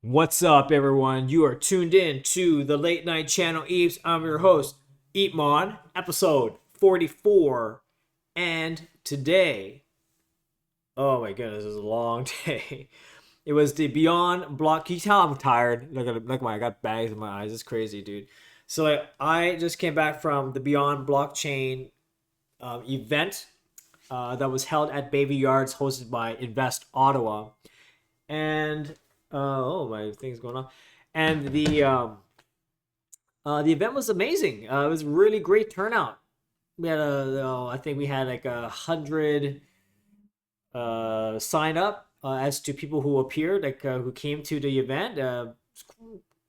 What's up, everyone? You are tuned in to the Late Night Channel Eves. I'm your host, EEPMON, episode 44. And today, oh my goodness, it was a long day. It was the Beyond Block. Can you tell I'm tired? I got bags in my eyes. It's crazy, dude. So I just came back from the Beyond Blockchain event that was held at Baby Yards, hosted by Invest Ottawa. And oh, my thing's going on. And the event was amazing. It was really great turnout. We had I think we had like 100 sign up as to people who appeared, like who came to the event.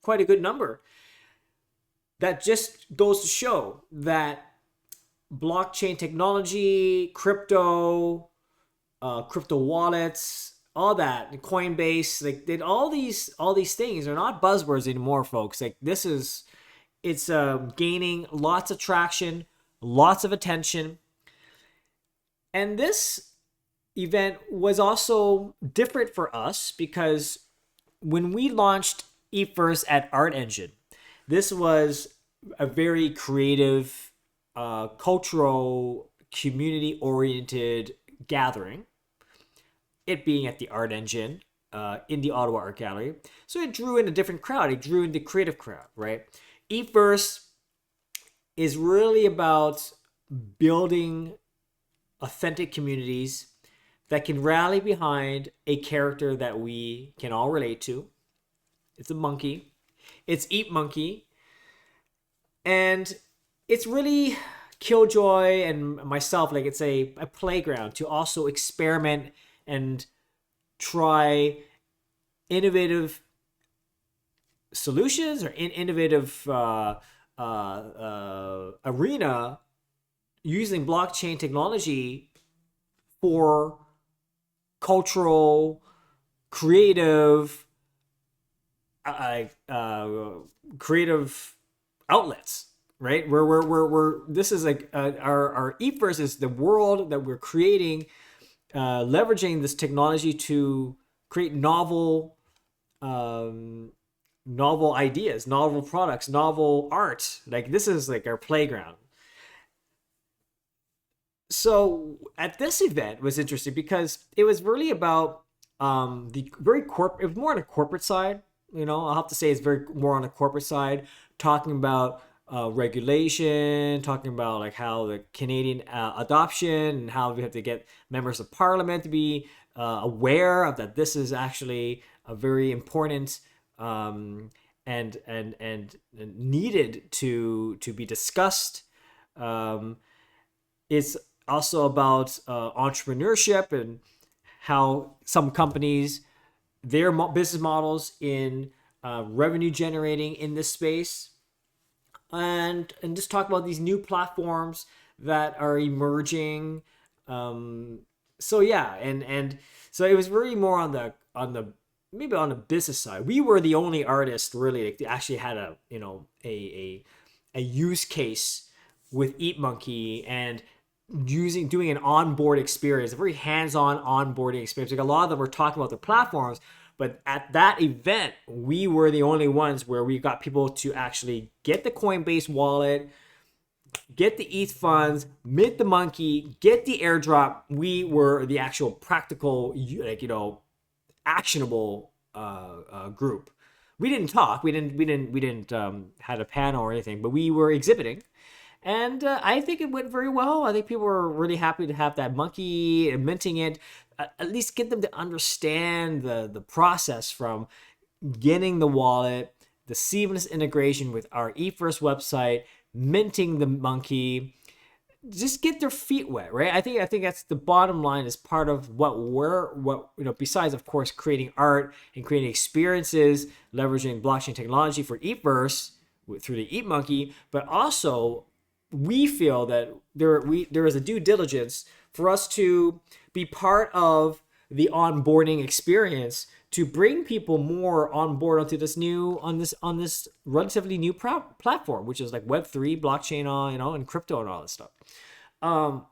Quite a good number. That just goes to show that blockchain technology, crypto wallets, all that, Coinbase, like did all these things are not buzzwords anymore, folks. Like it's gaining lots of traction, lots of attention, and this event was also different for us because when we launched eFirst at Art Engine, this was a very creative, cultural, community oriented gathering, it being at the Art Engine in the Ottawa Art Gallery. So it drew in a different crowd. It drew in the creative crowd, right? eFirst is really about building authentic communities that can rally behind a character that we can all relate to. It's a monkey. It's Eat Monkey. And it's really Killjoy and myself, like it's a playground to also experiment and try innovative solutions or innovative arena using blockchain technology for cultural, creative, creative outlets, right? We're this is like our eFirst is the world that we're creating, leveraging this technology to create novel ideas, novel products, novel art. Like this is like our playground. So at this event was interesting because it was really about the very corporate. It was more on a corporate side. I'll have to say it's very more on the corporate side, talking about regulation, talking about like how the Canadian adoption and how we have to get members of parliament to be aware of that. This is actually a very important and needed to be discussed. It's also about entrepreneurship and how some companies, their business models in revenue generating in this space, and just talk about these new platforms that are emerging. So yeah, and so it was really more on the maybe on the business side. We were the only artist really that actually had a use case with Eat Monkey and doing an onboard experience, a very hands-on onboarding experience. Like a lot of them were talking about the platforms, but at that event, we were the only ones where we got people to actually get the Coinbase wallet, get the ETH funds, mint the monkey, get the airdrop. We were the actual practical, actionable group. We didn't talk. We didn't had a panel or anything, but we were exhibiting. And I think it went very well. I think people were really happy to have that monkey and minting it. At least get them to understand the process from getting the wallet, the seamless integration with our eFirst website, minting the monkey. Just get their feet wet, right? I think that's the bottom line. Is part of besides of course creating art and creating experiences, leveraging blockchain technology for eFirst through the Eat Monkey, but also we feel that there is a due diligence for us to be part of the onboarding experience to bring people more on board onto this relatively new platform, which is like Web3, blockchain, and crypto and all this stuff. Um,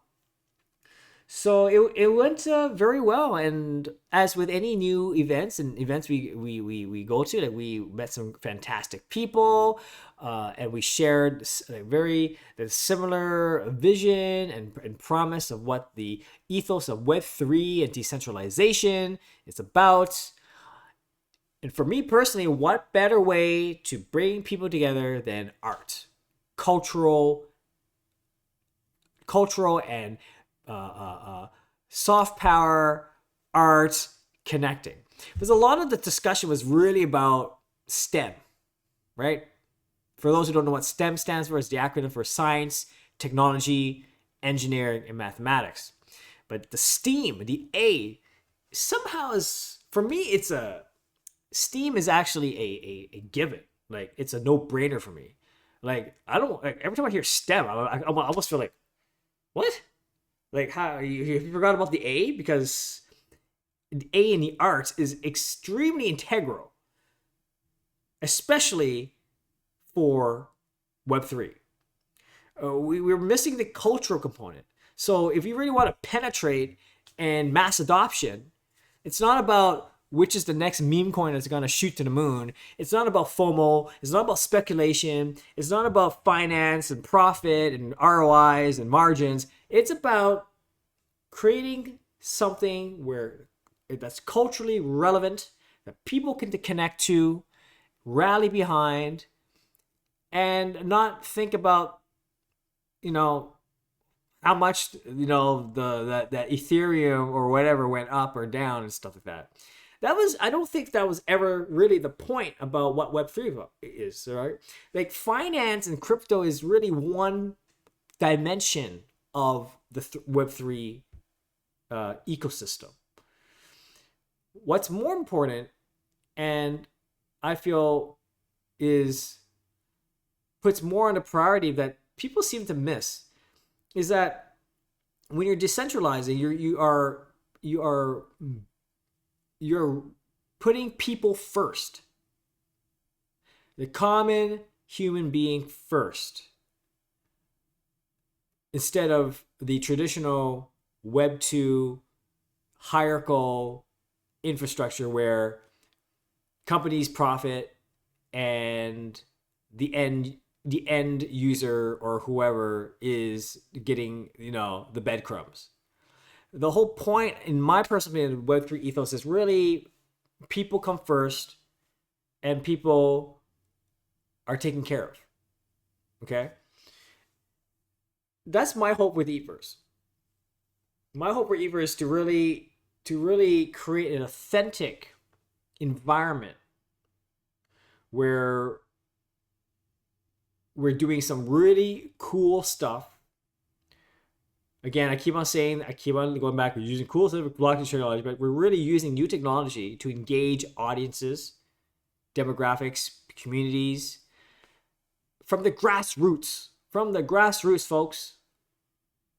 So it went very well, and as with any new events and events we go to, like we met some fantastic people, and we shared the similar vision and promise of what the ethos of Web3 and decentralization is about. And for me personally, what better way to bring people together than art, cultural, cultural and uh, uh, uh, soft power, art, connecting. Because a lot of the discussion was really about STEM, right? For those who don't know what STEM stands for, it's the acronym for science, technology, engineering, and mathematics. But the STEAM, the A, somehow is, for me, it's a, STEAM is actually a given. Like, it's a no brainer for me. Like, I don't, like, every time I hear STEM, I almost feel like, what? Like, how you forgot about the A? Because the A in the arts is extremely integral, especially for Web3. We're missing the cultural component. So if you really want to penetrate and mass adoption, it's not about which is the next meme coin that's going to shoot to the moon. It's not about FOMO. It's not about speculation. It's not about finance and profit and ROIs and margins. It's about creating something where that's culturally relevant, that people can connect to, rally behind, and not think about, you know, how much, you know, that Ethereum or whatever went up or down and stuff like that. That was, I don't think that was ever really the point about what Web3 is, right? Like, finance and crypto is really one dimension of the Web3 ecosystem. What's more important, and I feel is puts more on the priority that people seem to miss, is that when you're decentralizing, you're putting people first, the common human being first, instead of the traditional Web 2 hierarchical infrastructure where companies profit and the end user or whoever is getting, you know, the breadcrumbs. The whole point, in my personal opinion, of Web3 ethos is really people come first and people are taken care of. Okay? That's my hope with Eatverse. My hope for Eatverse is to really create an authentic environment where we're doing some really cool stuff. Again, I keep on going back. We're using cool stuff with blockchain technology, but we're really using new technology to engage audiences, demographics, communities from the grassroots. From the grassroots, folks.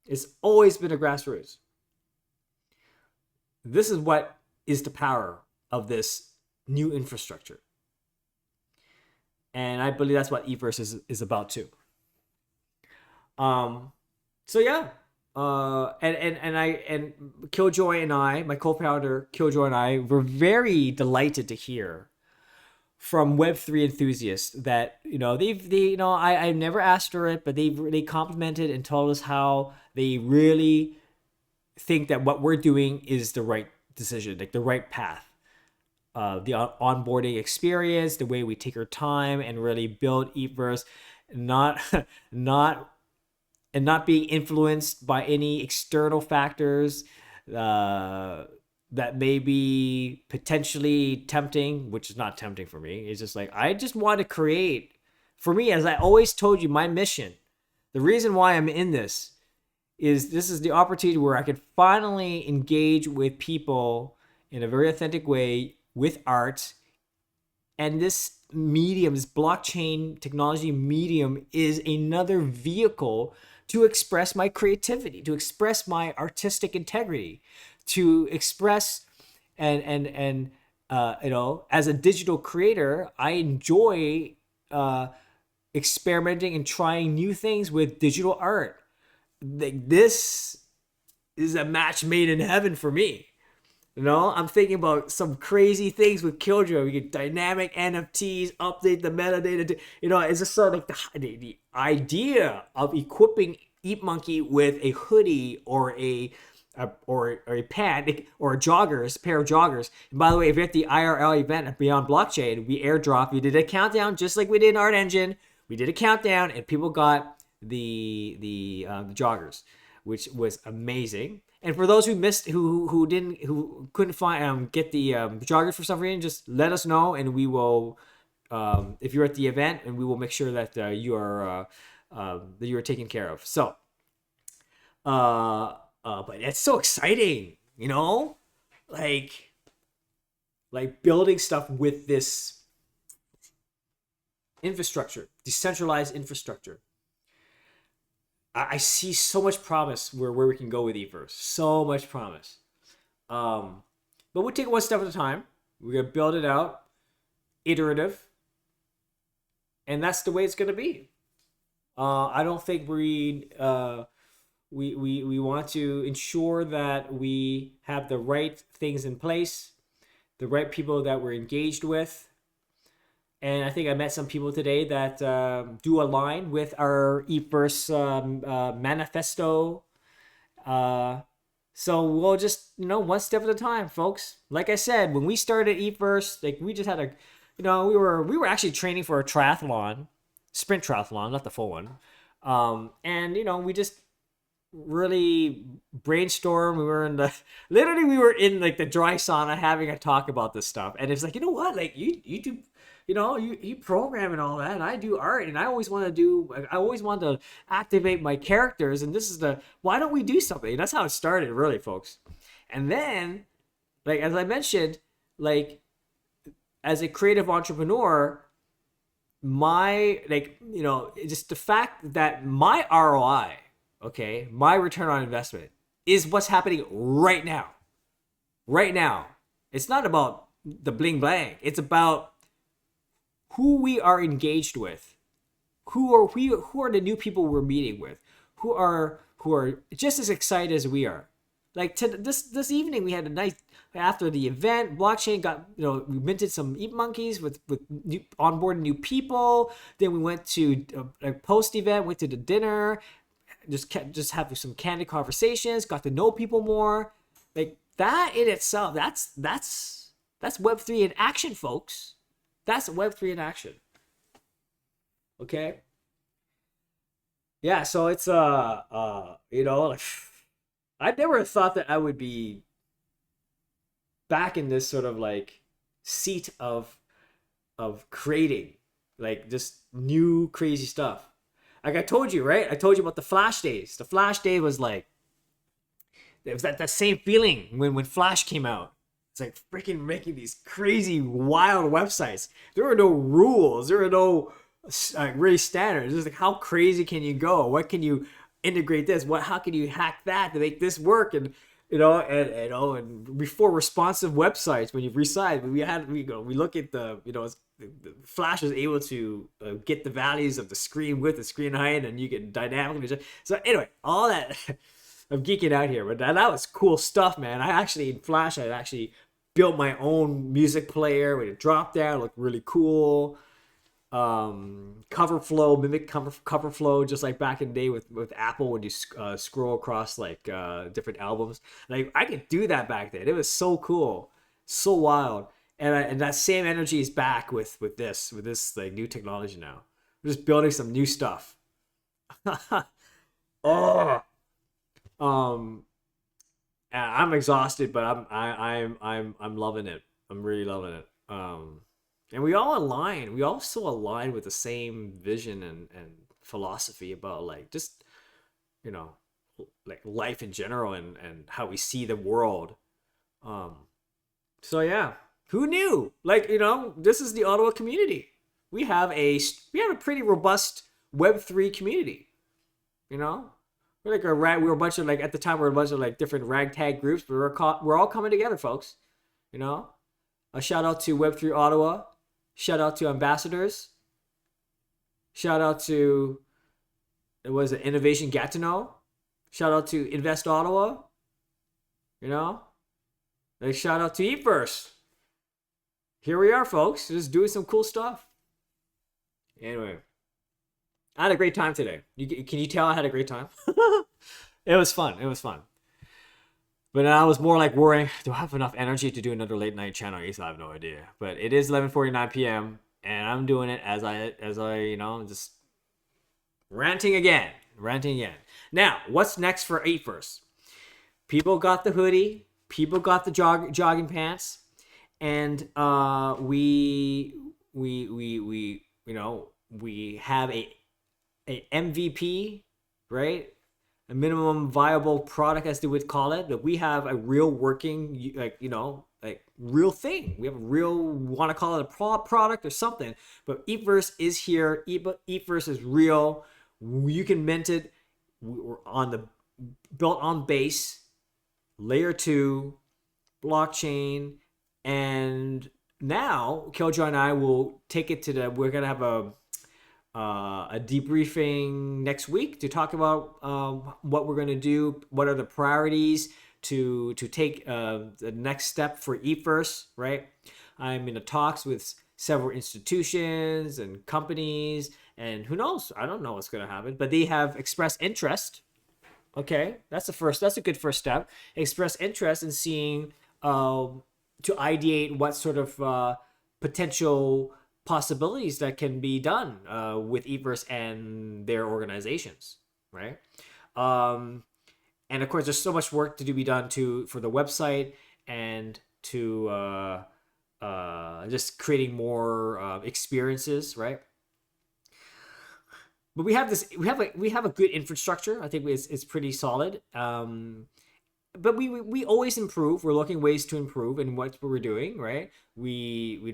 It's always been a grassroots. This is what is the power of this new infrastructure. And I believe that's what Eatverse is about too. So yeah. And Killjoy and I, my co-founder Killjoy and I, were very delighted to hear from Web3 enthusiasts that, you know, I've never asked for it, but they complimented and told us how they really think that what we're doing is the right decision, like the right path. The onboarding experience, the way we take our time and really build Eatverse, not being influenced by any external factors that may be potentially tempting, which is not tempting for me. It's just like, I just want to create, for me, as I always told you, my mission, the reason why I'm in this is the opportunity where I could finally engage with people in a very authentic way with art. And this medium, this blockchain technology medium, is another vehicle to express my creativity, to express my artistic integrity, to express and you know, as a digital creator, I enjoy experimenting and trying new things with digital art. Like this is a match made in heaven for me. You know, I'm thinking about some crazy things with Killjoy. We get dynamic NFTs, update the metadata. You know, it's just sort of like the idea of equipping EatMonkey with a hoodie or a pant or a pair of joggers. And by the way, if you're at the IRL event at Beyond Blockchain, we airdropped. We did a countdown just like we did in Art Engine. We did a countdown, and people got the joggers, which was amazing. And for those who missed, who couldn't find get the joggers for some reason, just let us know, and we will, if you're at the event, and we will make sure that you are taken care of. So, but it's so exciting, you know, like building stuff with this infrastructure, decentralized infrastructure. I see so much promise where we can go with Everse. So much promise. But we'll take it one step at a time. We're going to build it out, iterative. And that's the way it's going to be. I don't think we want to ensure that we have the right things in place, the right people that we're engaged with. And I think I met some people today that do align with our Everse manifesto. So we'll just, one step at a time, folks. Like I said, when we started Everse, like we just had we were actually training for a triathlon, sprint triathlon, not the full one. And we just really brainstorm. We were in like the dry sauna having a talk about this stuff. And it's like, you know what? Like you do. You program and all that, and I do art, and I always want to activate my characters, and this is why don't we do something? And that's how it started, really, folks. And then, like, as I mentioned, like, as a creative entrepreneur, just the fact that my ROI, okay, my return on investment is what's happening right now. Right now. It's not about the bling blang. It's about who we are engaged with, who are the new people we're meeting with, who are just as excited as we are. Like this evening, we had a nice after the event. Blockchain got we minted some EatMonkeys with onboarding new people. Then we went to a post event, went to the dinner, just having some candid conversations, got to know people more. Like that in itself, that's Web3 in action, folks. That's Web3 in action. Okay? Yeah, so it's I never thought that I would be back in this sort of like seat of creating like just new crazy stuff. Like I told you, right? I told you about the Flash days. The Flash day was like it was that same feeling when Flash came out. It's like freaking making these crazy, wild websites. There were no rules. There were no really standards. It's like, how crazy can you go? What can you integrate this? How can you hack that to make this work? And and before responsive websites, when you resize, we look at the Flash was able to get the values of the screen width, the screen height, and you can dynamically. So anyway, all that. I'm geeking out here, but that was cool stuff, man. In Flash, I actually built my own music player with a drop down, looked really cool. Cover flow, mimic cover flow, just like back in the day with Apple when you scroll across like different albums. Like I could do that back then. It was so cool, so wild, and that same energy is back with this like new technology now. We're just building some new stuff. Oh. I'm exhausted, but I'm loving it. I'm really loving it. And we also align with the same vision and philosophy about like just like life in general and how we see the world. So yeah, who knew? Like this is the Ottawa community. We have a pretty robust Web3 community. We're a bunch of like at the time we were a bunch of like different ragtag groups, but we're all coming together, folks. A shout out to Web3 Ottawa, shout out to ambassadors, shout out to Innovation Gatineau, shout out to Invest Ottawa, You know, like shout out to Eat First. Here we are, folks, just doing some cool stuff. Anyway, I had a great time today. Can you tell I had a great time? It was fun. It was fun. But I was more like worrying, do I have enough energy to do another late night channel? I have no idea. But it is 11:49 p.m. and I'm doing it as I just ranting again. Ranting again. Now, what's next for Eat First? People got the hoodie, people got the jogging pants, and we have a MVP, right? A minimum viable product, as they would call it. That we have a real working, like real thing. We have a real, want to call it a product or something. But Eatverse is here. Eatverse is real. You can mint it. We're on the built on base, layer 2, blockchain, and now Killjoy and I will take it to the. We're gonna have a debriefing next week to talk about what we're going to do, what are the priorities to take the next step for eFirst, right? I'm in the talks with several institutions and companies, and who knows? I don't know what's going to happen, but they have expressed interest. Okay, that's a good first step. Express interest in seeing to ideate what sort of potential possibilities that can be done with Everse and their organizations, right? And of course, there's so much work to be done for the website and to just creating more experiences, right? But we have a good infrastructure. I think it's pretty solid. But we always improve. We're looking ways to improve in what we're doing, right? We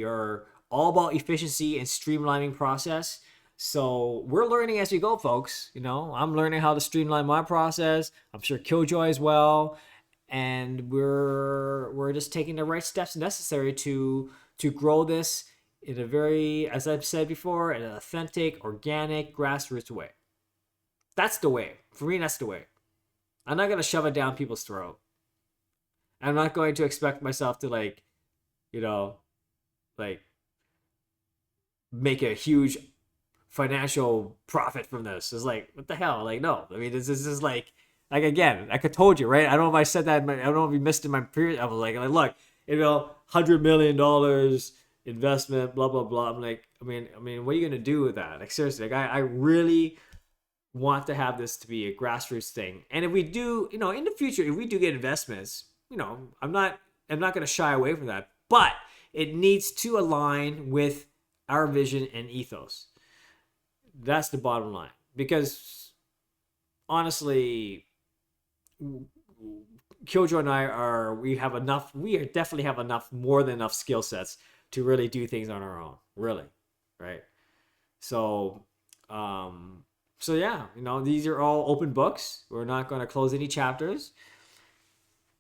are all about efficiency and streamlining process. So we're learning as we go, folks. I'm learning how to streamline my process. I'm sure Killjoy as well, and we're just taking the right steps necessary to grow this in a very, as I've said before, an authentic, organic, grassroots way. That's the way. For me, that's the way. I'm not going to shove it down people's throat. I'm not going to expect myself to like make a huge financial profit from this. It's like, what the hell? Like, no. I mean, this is like again, like I told you, right? I don't know if I said that. I don't know if you missed in my previous. I was like, look, $100 million investment, blah blah blah. I'm like, I mean, what are you gonna do with that? Like seriously, like I really want to have this to be a grassroots thing. And if we do, in the future, if we do get investments, I'm not going to shy away from that, but it needs to align with our vision and ethos. That's the bottom line. Because honestly, Killjoy and we definitely have more than enough skill sets to really do things on our own. Really. Right. So yeah, these are all open books. We're not going to close any chapters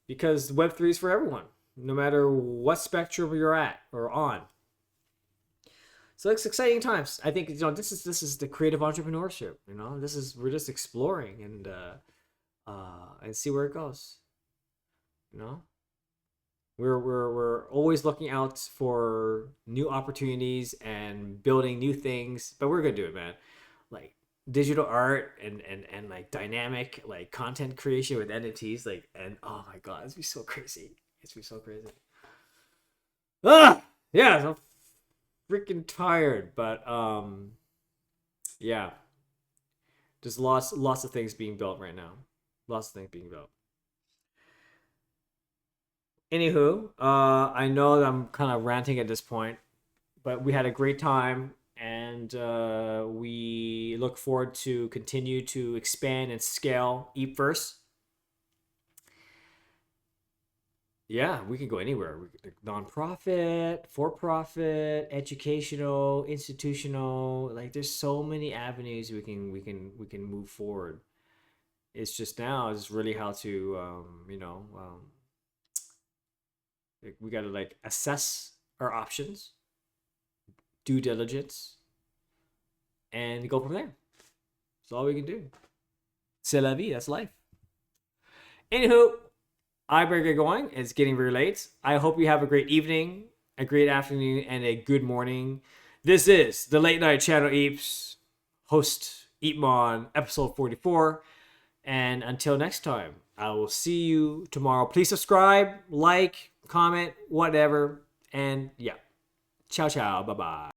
because Web3 is for everyone, no matter what spectrum you're at or on. So it's exciting times. I think this is the creative entrepreneurship. We're just exploring and see where it goes. We're always looking out for new opportunities and building new things, but we're gonna do it, man. Like digital art and like dynamic like content creation with NFTs, and oh my god, it's be so crazy. Yeah, I'm freaking tired, but yeah, just lots of things being built right now. Lots of things being built. Anywho, I know that I'm kind of ranting at this point, but we had a great time, and we look forward to continue to expand and scale Eatverse. Yeah, we can go anywhere. Non-profit, for-profit, educational, institutional. Like, there's so many avenues we can move forward. It's just now is really how to we got to like assess our options, due diligence, and go from there. That's all we can do. C'est la vie. That's life. Anywho, I better get going. It's getting very late. I hope you have a great evening, a great afternoon, and a good morning. This is the Late Night Channel Eeps, host EEPMON, episode 44. And until next time, I will see you tomorrow. Please subscribe, like, comment, whatever. And yeah, ciao, ciao. Bye bye.